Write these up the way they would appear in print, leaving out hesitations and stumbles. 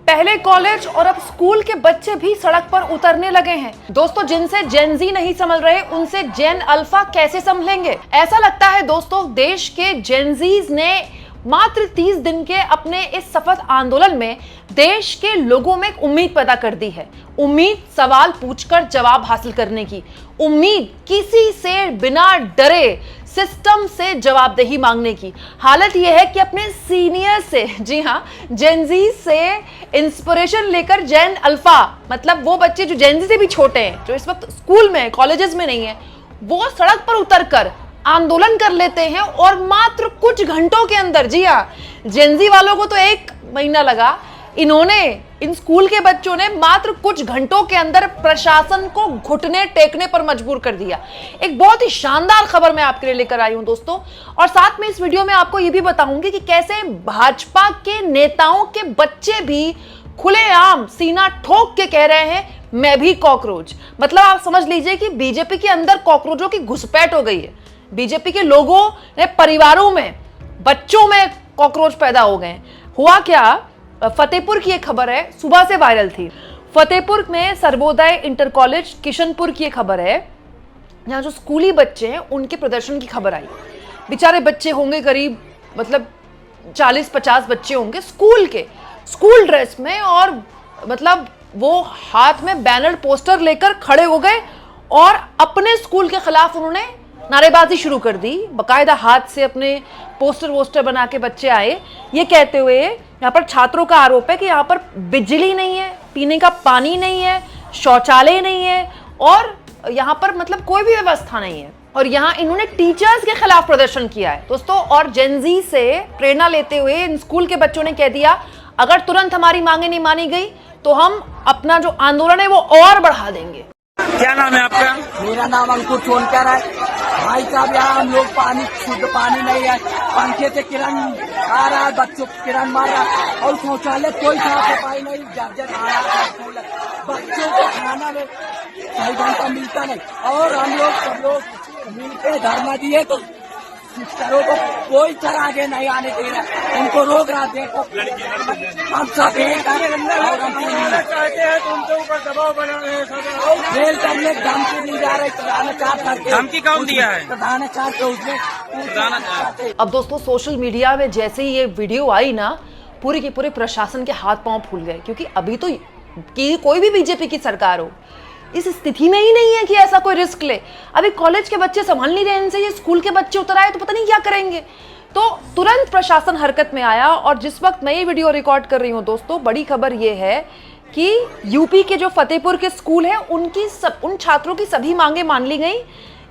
पहले कॉलेज और अब स्कूल के बच्चे भी सड़क पर उतरने लगे हैं। दोस्तों, जिनसे जेन जी नहीं संभल रहे उनसे जेन अल्फा कैसे संभलेंगे? ऐसा लगता है दोस्तों, देश के जेन जीज ने मात्र 30 दिन के अपने इस शपथ आंदोलन में देश के लोगों में एक उम्मीद पैदा कर दी है। उम्मीद सवाल पूछकर जवाब हासिल करने की, उम्मीद किसी से बिना डरे सिस्टम से जवाबदेही मांगने की। हालत यह है कि अपने सीनियर से, जी हाँ, जेनजी से इंस्पिरेशन लेकर जेन अल्फा, मतलब वो बच्चे जो जेनजी से भी छोटे हैं, जो इस वक्त स्कूल में कॉलेजेस में नहीं है, वो सड़क पर उतरकर आंदोलन कर लेते हैं और मात्र कुछ घंटों के अंदर, जी हाँ, जेनजी वालों को तो 1 महीना लगा, इन स्कूल के बच्चों ने मात्र कुछ घंटों के अंदर प्रशासन को घुटने टेकने पर मजबूर कर दिया। एक बहुत ही शानदार खबर मैं आपके लिए लेकर आई हूं दोस्तों, और साथ में इस वीडियो में आपको यह भी बताऊंगी कि कैसे भाजपा के नेताओं के बच्चे भी खुलेआम सीना ठोक के कह रहे हैं मैं भी कॉकरोच। मतलब आप समझ लीजिए कि बीजेपी के अंदर कॉकरोचों की घुसपैठ हो गई है। बीजेपी के लोगों ने परिवारों में, बच्चों में कॉकरोच पैदा हो गए। हुआ क्या, फतेहपुर की एक खबर है, सुबह से वायरल थी। फतेहपुर में सर्वोदय इंटर कॉलेज किशनपुर की एक खबर है, जहां जो स्कूली बच्चे हैं उनके प्रदर्शन की खबर आई। बेचारे बच्चे होंगे करीब, मतलब 40-50 बच्चे होंगे स्कूल ड्रेस में, और मतलब वो हाथ में बैनर पोस्टर लेकर खड़े हो गए और अपने स्कूल के खिलाफ उन्होंने नारेबाजी शुरू कर दी। बकायदा हाथ से अपने पोस्टर बना के बच्चे आए, ये कहते हुए यहाँ पर छात्रों का आरोप है कि यहाँ पर बिजली नहीं है, पीने का पानी नहीं है, शौचालय नहीं है, और यहाँ पर मतलब कोई भी व्यवस्था नहीं है। और यहाँ इन्होंने टीचर्स के खिलाफ प्रदर्शन किया है दोस्तों। और जेनजी से प्रेरणा लेते हुए इन स्कूल के बच्चों ने कह दिया, अगर तुरंत हमारी मांगे नहीं मानी गई तो हम अपना जो आंदोलन है वो और बढ़ा देंगे। क्या नाम है आपका? मेरा नाम अंकुर सोनकर है। भाई साहब, यहाँ हम लोग शुद्ध पानी नहीं है, पंखे से किरण आ रहा है, बच्चों को किरण मार रहा है, और शौचालय कोई साफ सफाई नहीं, जर्जर आ रहा है, बच्चों को खाना में सही ढंग का मिलता नहीं। और हम लोग सब लोग मिलकर धरना दिए तो सिस्टरों को कोई तरह आगे नहीं आने दे रहा, उनको रोक रहा। देखो हम सब चाहते हैं तो उनके ऊपर दबाव बना रहे हैं, जेल करने धमकी दी जा रही, प्रधानाचार्य करके। धमकी कौन दिया है? प्रधानाचार्य के उसमें। अब दोस्तों, सोशल मीडिया में जैसे ही ये वीडियो आई ना, पूरे के पूरे प्रशासन के हाथ पांव फूल गए, क्योंकि अभी तो कोई भी बीजेपी की सरकार हो इस स्थिति में ही नहीं है कि ऐसा कोई रिस्क ले। अभी कॉलेज के बच्चे संभल नहीं रहे, इनसे ये स्कूल के बच्चे उतर आए तो पता नहीं क्या करेंगे। तो तुरंत प्रशासन हरकत में आया, और जिस वक्त मैं ये वीडियो रिकॉर्ड कर रही हूँ दोस्तों, बड़ी खबर ये है कि यूपी के जो फतेहपुर के स्कूल है उन छात्रों की सभी मांगे मान ली गई।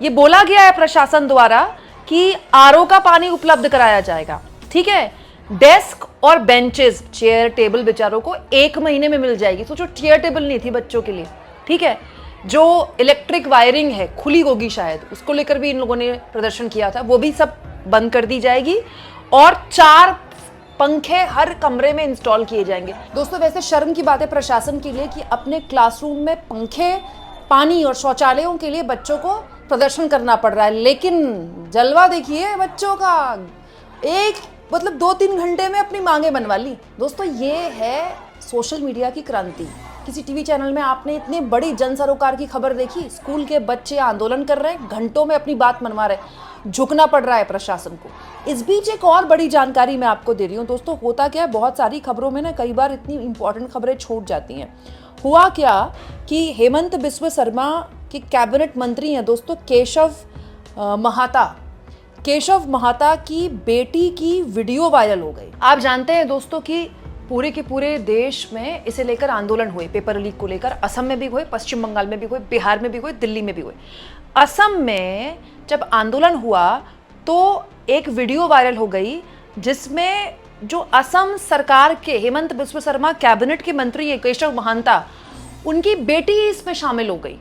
ये बोला गया है प्रशासन द्वारा कि आरओ का पानी उपलब्ध कराया जाएगा, ठीक है, डेस्क और बेंचेस, चेयर टेबल बेचारों को 1 महीने में मिल जाएगी। सोचो, चेयर टेबल नहीं थी बच्चों के लिए, ठीक है। जो इलेक्ट्रिक वायरिंग है खुली होगी शायद, उसको लेकर भी इन लोगों ने प्रदर्शन किया था, वो भी सब बंद कर दी जाएगी, और 4 पंखे हर कमरे में इंस्टॉल किए जाएंगे। दोस्तों, वैसे शर्म की बात है प्रशासन के लिए कि अपने क्लासरूम में पंखे, पानी और शौचालयों के लिए बच्चों को प्रदर्शन करना पड़ रहा है, लेकिन जलवा देखिए बच्चों का, एक मतलब 2-3 घंटे में अपनी मांगे मनवा ली। दोस्तों, ये है सोशल मीडिया की क्रांति। किसी टीवी चैनल में आपने इतनी बड़ी जन सरोकार की खबर देखी? स्कूल के बच्चे आंदोलन कर रहे हैं, घंटों में अपनी बात मनवा रहे, झुकना पड़ रहा है प्रशासन को। इस बीच एक और बड़ी जानकारी मैं आपको दे रही हूँ दोस्तों। होता क्या है, बहुत सारी खबरों में ना कई बार इतनी इंपॉर्टेंट खबरें छूट जाती हैं। हुआ क्या कि हेमंत बिस्व शर्मा के कैबिनेट मंत्री हैं दोस्तों केशव महाता की बेटी की वीडियो वायरल हो गई। आप जानते हैं दोस्तों कि पूरे के पूरे देश में इसे लेकर आंदोलन हुए, पेपर लीक को लेकर। असम में भी हुए, पश्चिम बंगाल में भी हुए, बिहार में भी हुए, दिल्ली में भी हुए। असम में जब आंदोलन हुआ तो एक वीडियो वायरल हो गई, जिसमें जो असम सरकार के हेमंत बिस्व शर्मा कैबिनेट के मंत्री है केशव महाता, उनकी बेटी इसमें शामिल हो गई।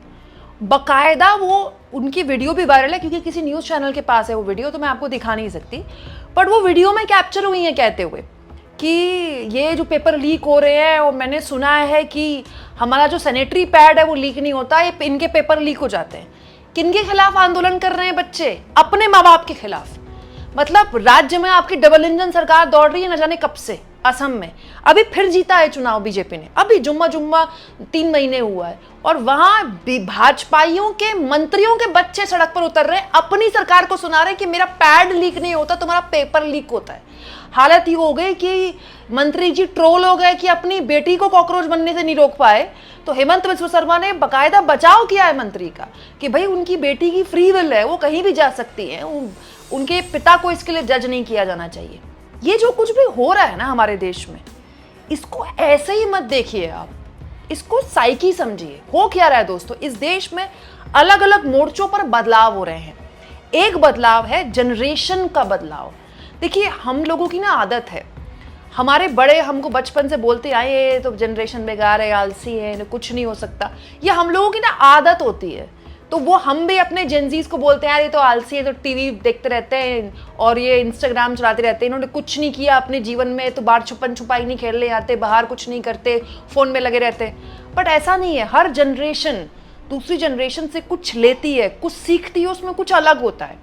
बकायदा वो उनकी वीडियो भी वायरल है, क्योंकि किसी न्यूज़ चैनल के पास है वो वीडियो, तो मैं आपको दिखा नहीं सकती, बट वो वीडियो में कैप्चर हुई है कहते हुए कि ये जो पेपर लीक हो रहे हैं, और मैंने सुना है कि हमारा जो सैनिटरी पैड है वो लीक नहीं होता, ये इनके पेपर लीक हो जाते हैं। किनके खिलाफ आंदोलन कर रहे हैं बच्चे? अपने माँ बाप के खिलाफ। मतलब राज्य में आपकी डबल इंजन सरकार दौड़ रही है न जाने कब से, असम में अभी फिर जीता है चुनाव बीजेपी ने, अभी जुम्मा 3 महीने हुआ है, और वहां भाजपाइयों के मंत्रियों के बच्चे सड़क पर उतर रहे हैं, अपनी सरकार को सुना रहे हैं कि मेरा पैड लीक नहीं होता, तुम्हारा पेपर लीक होता है। हालत ये हो गई कि मंत्री जी ट्रोल हो गए कि अपनी बेटी को कॉकरोच बनने से नहीं रोक पाए, तो हेमंत बिस्वा शर्मा ने बकायदा बचाव किया है मंत्री का कि भाई उनकी बेटी की फ्री विल है, वो कहीं भी जा सकती है, उनके पिता को इसके लिए जज नहीं किया जाना चाहिए। ये जो कुछ भी हो रहा है ना हमारे देश में, इसको ऐसे ही मत देखिए आप, इसको साइकी समझिए। हो क्या रहा है दोस्तों, इस देश में अलग अलग मोर्चों पर बदलाव हो रहे हैं। एक बदलाव है जनरेशन का बदलाव। देखिए हम लोगों की ना आदत है, हमारे बड़े हमको बचपन से बोलते आए ये तो जनरेशन बेकार है, आलसी है, कुछ नहीं हो सकता, ये हम लोगों की ना आदत होती है। तो वो हम भी अपने जेनजीज को बोलते हैं यार ये तो आलसी है, तो टीवी देखते रहते हैं और ये इंस्टाग्राम चलाते रहते हैं, इन्होंने कुछ नहीं किया अपने जीवन में, तो बाहर छुपन छुपाई नहीं खेलने आते, बाहर कुछ नहीं करते, फोन में लगे रहते। बट ऐसा नहीं है, हर जनरेशन दूसरी जनरेशन से कुछ लेती है, कुछ सीखती है, उसमें कुछ अलग होता है।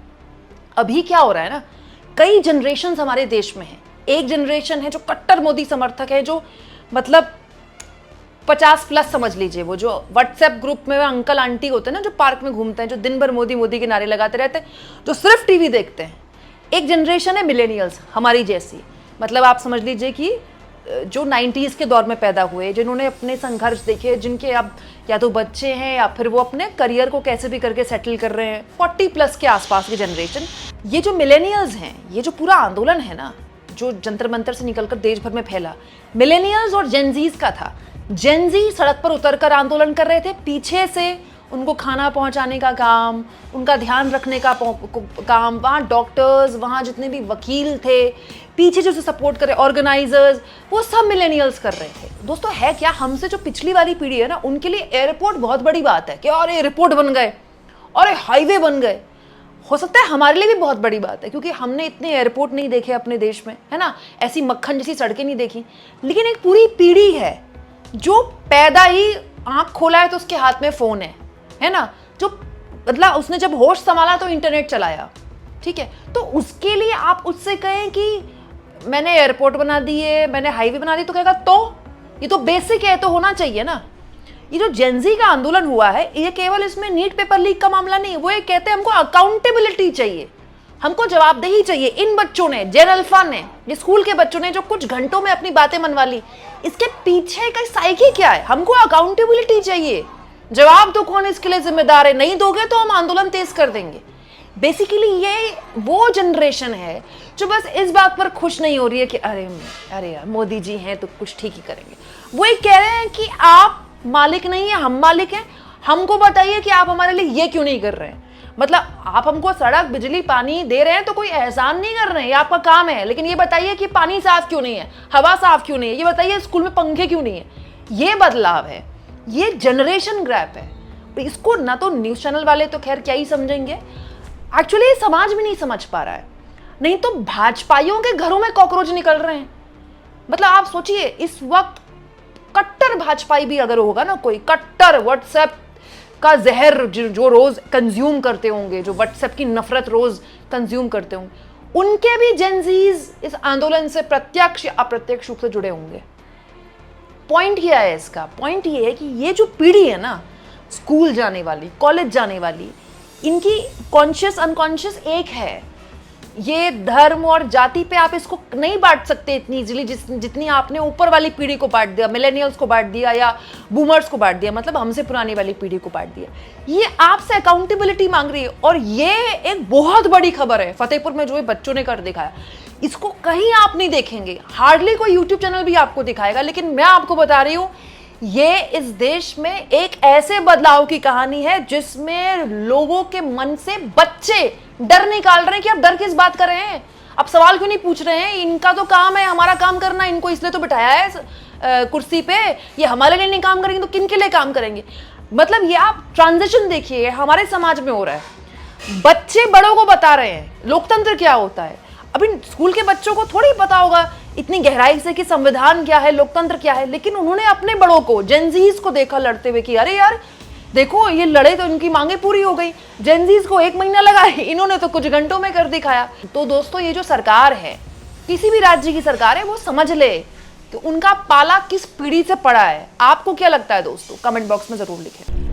अभी क्या हो रहा है ना, कई जनरेशन हमारे देश में है। एक जनरेशन है जो कट्टर मोदी समर्थक है, जो मतलब 50+ समझ लीजिए, वो जो व्हाट्सएप ग्रुप में अंकल आंटी होते हैं ना, जो पार्क में घूमते हैं, जो दिन भर मोदी मोदी के नारे लगाते रहते हैं, जो सिर्फ टीवी देखते हैं। एक जनरेशन है मिलेनियल्स, हमारी जैसी, मतलब आप समझ लीजिए कि जो 90s के दौर में पैदा हुए, जिन्होंने अपने संघर्ष देखे, जिनके अब या तो बच्चे हैं या फिर वो अपने करियर को कैसे भी करके सेटल कर रहे हैं, 40+ के आसपास की जनरेशन। ये जो मिलेनियल्स हैं, ये जो पूरा आंदोलन है ना, जो जंतर मंतर से निकलकर देश भर में फैला, मिलेनियल्स और जेनजीज का था। जेनजी सड़क पर उतरकर आंदोलन कर रहे थे, पीछे से उनको खाना पहुंचाने का काम, उनका ध्यान रखने का काम, वहाँ डॉक्टर्स, वहाँ जितने भी वकील थे, पीछे जो उसे सपोर्ट करे ऑर्गेनाइजर्स, वो सब मिलेनियल्स कर रहे थे। दोस्तों है क्या, हमसे जो पिछली वाली पीढ़ी है ना, उनके लिए एयरपोर्ट बहुत बड़ी बात है कि और एयरपोर्ट बन गए और हाईवे बन गए। हो सकता है हमारे लिए भी बहुत बड़ी बात है, क्योंकि हमने इतने एयरपोर्ट नहीं देखे अपने देश में, है ना, ऐसी मक्खन जैसी सड़कें नहीं देखी। लेकिन एक पूरी पीढ़ी है जो पैदा ही आंख खोला है तो उसके हाथ में फोन है ना, जो मतलब उसने जब होश संभाला तो इंटरनेट चलाया, ठीक है। तो उसके लिए आप उससे कहें कि मैंने एयरपोर्ट बना दिए, मैंने हाईवे बना दी, तो कहेगा तो ये तो बेसिक है, तो होना चाहिए ना। ये जो जेनजी का आंदोलन हुआ है, ये केवल इसमें नीट पेपर लीक का मामला नहीं, वो ये कहते हैं हमको अकाउंटेबिलिटी चाहिए, हमको जवाबदेही चाहिए। इन बच्चों ने, जेन अल्फा ने, ये स्कूल के बच्चों ने जो कुछ घंटों में अपनी बातें मनवा ली, इसके पीछे का साइकी क्या है? हमको अकाउंटेबिलिटी चाहिए, जवाब दो कौन इसके लिए जिम्मेदार है, नहीं दोगे तो हम आंदोलन तेज कर देंगे। बेसिकली ये वो जनरेशन है जो बस इस बात पर खुश नहीं हो रही है कि अरे यार मोदी जी हैं तो कुछ ठीक ही करेंगे। वो ये कह रहे हैं कि आप मालिक नहीं है, हम मालिक हैं, हमको बताइए कि आप हमारे लिए ये क्यों नहीं कर रहे हैं। मतलब आप हमको सड़क, बिजली, पानी दे रहे हैं तो कोई एहसान नहीं कर रहे हैं, ये आपका काम है, लेकिन ये बताइए कि पानी साफ क्यों नहीं है, हवा साफ क्यों नहीं है, ये बताइए स्कूल में पंखे क्यों नहीं है। ये बदलाव है, ये जनरेशन गैप है। इसको ना तो न्यूज चैनल वाले तो खैर क्या ही समझेंगे, एक्चुअली ये समाज में नहीं समझ पा रहा है, नहीं तो भाजपाइयों के घरों में कॉकरोच निकल रहे हैं। मतलब आप सोचिए, इस वक्त कट्टर भाजपाई भी अगर होगा ना, कोई कट्टर व्हाट्सएप का जहर जो रोज कंज्यूम करते होंगे, जो व्हाट्सएप की नफरत रोज कंज्यूम करते होंगे, उनके भी जेनजीज इस आंदोलन से प्रत्यक्ष या अप्रत्यक्ष रूप से जुड़े होंगे। पॉइंट क्या है इसका? पॉइंट ये है कि ये जो पीढ़ी है ना, स्कूल जाने वाली, कॉलेज जाने वाली, इनकी कॉन्शियस अनकॉन्शियस एक है। ये धर्म और जाति पे आप इसको नहीं बांट सकते इतनी इजीली जितनी आपने ऊपर वाली पीढ़ी को बांट दिया, मिलेनियल्स को बांट दिया या बूमर्स को बांट दिया, मतलब हमसे पुरानी वाली पीढ़ी को बांट दिया। ये आपसे अकाउंटेबिलिटी मांग रही है, और ये एक बहुत बड़ी खबर है फतेहपुर में जो ये बच्चों ने कर दिखाया। इसको कहीं आप नहीं देखेंगे, हार्डली कोई यूट्यूब चैनल भी आपको दिखाएगा, लेकिन मैं आपको बता रही हूं, ये इस देश में एक ऐसे बदलाव की कहानी है जिसमें लोगों के मन से बच्चे डर निकाल रहे हैं कि अब डर किस बात कर रहे हैं, अब सवाल क्यों नहीं पूछ रहे हैं, इनका तो काम है हमारा काम करना, इनको इसलिए तो बिठाया है कुर्सी पे, ये हमारे लिए नहीं काम करेंगे तो किन के लिए काम करेंगे। मतलब ये आप ट्रांजिशन देखिए हमारे समाज में हो रहा है, बच्चे बड़ों को बता रहे हैं लोकतंत्र क्या होता है। अभी स्कूल के बच्चों को थोड़ी पता होगा इतनी गहराई से कि संविधान क्या है, लोकतंत्र क्या है, लेकिन उन्होंने अपने बड़ों को, जेनजीज को देखा लड़ते हुए कि अरे यार देखो ये लड़े तो इनकी मांगे पूरी हो गई, जेनजीज को 1 महीना लगा, इन्होंने तो कुछ घंटों में कर दिखाया। तो दोस्तों ये जो सरकार है, किसी भी राज्य की सरकार है, वो समझ ले तो उनका पाला किस पीढ़ी से पड़ा है? आपको क्या लगता है दोस्तों? कमेंट बॉक्स में जरूर लिखें।